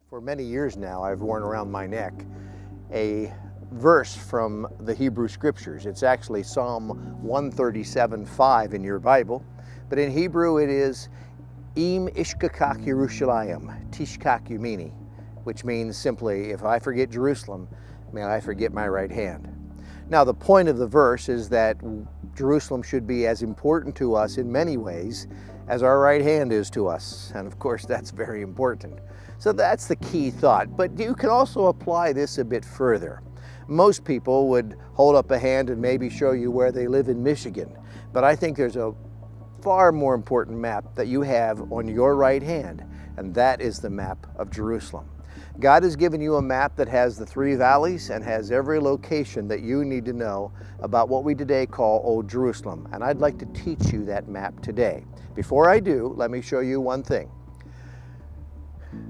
For many years now, I've worn around my neck a verse from the Hebrew Scriptures. It's actually Psalm 137:5 in your Bible, but in Hebrew it is Im Ishkakak Yerushalayim Tishkak Yumini, which means simply, if I forget Jerusalem, may I forget my right hand. Now, the point of the verse is that Jerusalem should be as important to us in many ways as our right hand is to us. And of course, that's very important. So that's the key thought. But you can also apply this a bit further. Most people would hold up a hand and maybe show you where they live in Michigan. But I think there's a far more important map that you have on your right hand, and that is the map of Jerusalem. God has given you a map that has the three valleys and has every location that you need to know about what we today call Old Jerusalem. And I'd like to teach you that map today. Before I do, let me show you one thing.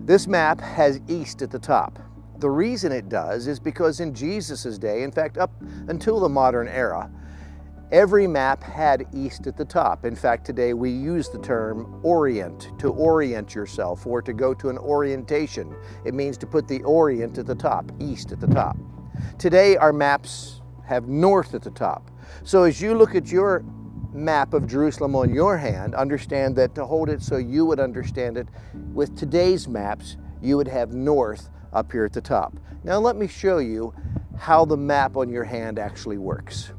This map has east at the top. The reason it does is because in Jesus' day, in fact, up until the modern era, every map had east at the top. In fact, today we use the term orient, to orient yourself or to go to an orientation. It means to put the orient at the top, east at the top. Today our maps have north at the top. So as you look at your map of Jerusalem on your hand, understand that to hold it so you would understand it, with today's maps, you would have north up here at the top. Now let me show you how the map on your hand actually works.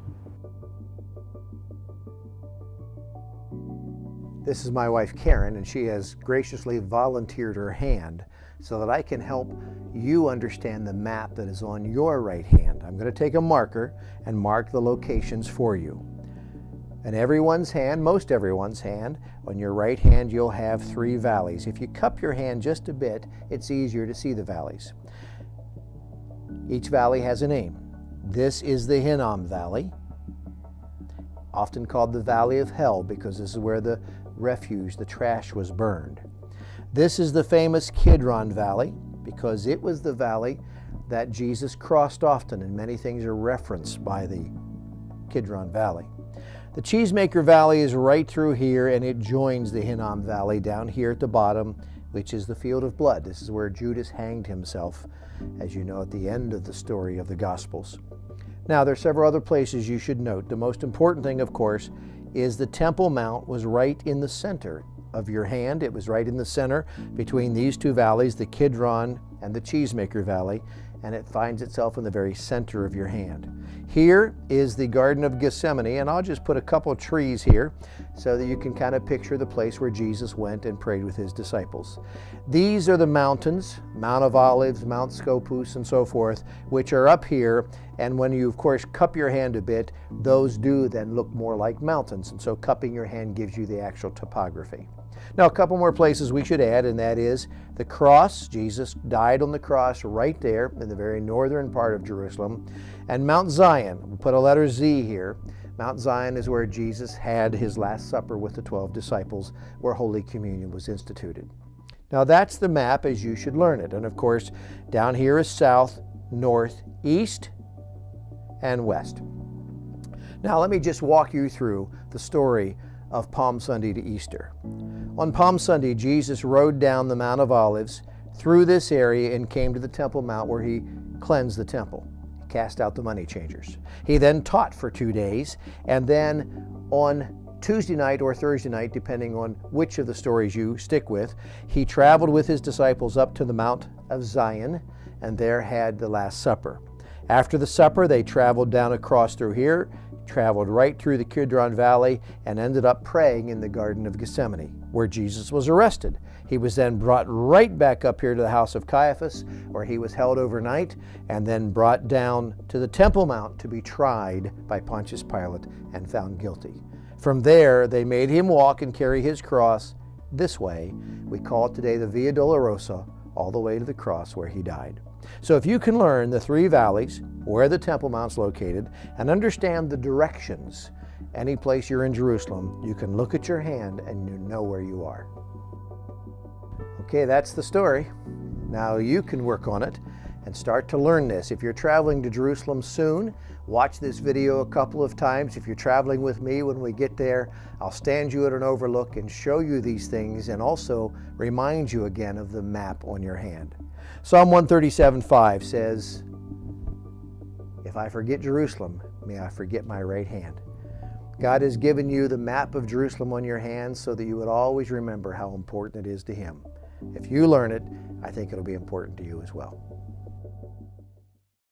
This is my wife Karen, and she has graciously volunteered her hand so that I can help you understand the map that is on your right hand. I'm going to take a marker and mark the locations for you. In everyone's hand, most everyone's hand, on your right hand you'll have three valleys. If you cup your hand just a bit, it's easier to see the valleys. Each valley has a name. This is the Hinnom Valley, often called the Valley of Hell because this is where the refuse, the trash, was burned. This is the famous Kidron Valley because it was the valley that Jesus crossed often, and many things are referenced by the Kidron Valley. The Cheesemaker Valley is right through here, and it joins the Hinnom Valley down here at the bottom, which is the Field of Blood. This is where Judas hanged himself, as you know, at the end of the story of the Gospels. Now, there are several other places you should note. The most important thing, of course, is the Temple Mount was right in the center of your hand. It was right in the center between these two valleys, the Kidron and the Cheesemaker Valley, and it finds itself in the very center of your hand. Here is the Garden of Gethsemane, and I'll just put a couple of trees here so that you can kind of picture the place where Jesus went and prayed with his disciples. These are the mountains, Mount of Olives, Mount Scopus, and so forth, which are up here, and when you, of course, cup your hand a bit, those do then look more like mountains, and so cupping your hand gives you the actual topography. Now, a couple more places we should add, and that is the cross. Jesus died on the cross right there in the very northern part of Jerusalem. And Mount Zion, we'll put a letter Z here. Mount Zion is where Jesus had his Last Supper with the 12 disciples, where Holy Communion was instituted. Now, that's the map as you should learn it. And of course, down here is south, north, east, and west. Now, let me just walk you through the story of Palm Sunday to Easter. On Palm Sunday, Jesus rode down the Mount of Olives through this area and came to the Temple Mount where he cleansed the temple. He cast out the money changers. He then taught for 2 days, and then on Tuesday night or Thursday night, depending on which of the stories you stick with, he traveled with his disciples up to the Mount of Zion and there had the Last Supper. After the supper, they traveled down across through here, traveled right through the Kidron Valley, and ended up praying in the Garden of Gethsemane, where Jesus was arrested. He was then brought right back up here to the house of Caiaphas, where he was held overnight, and then brought down to the Temple Mount to be tried by Pontius Pilate and found guilty. From there, they made him walk and carry his cross this way. We call it today the Via Dolorosa, all the way to the cross where he died. So if you can learn the three valleys, where the Temple Mount's located, and understand the directions, any place you're in Jerusalem, you can look at your hand and you know where you are. Okay, that's the story. Now you can work on it and start to learn this. If you're traveling to Jerusalem soon, watch this video a couple of times. If you're traveling with me, when we get there, I'll stand you at an overlook and show you these things, and also remind you again of the map on your hand. Psalm 137:5 says, "If I forget Jerusalem, may I forget my right hand." God has given you the map of Jerusalem on your hand so that you would always remember how important it is to Him. If you learn it, I think it'll be important to you as well.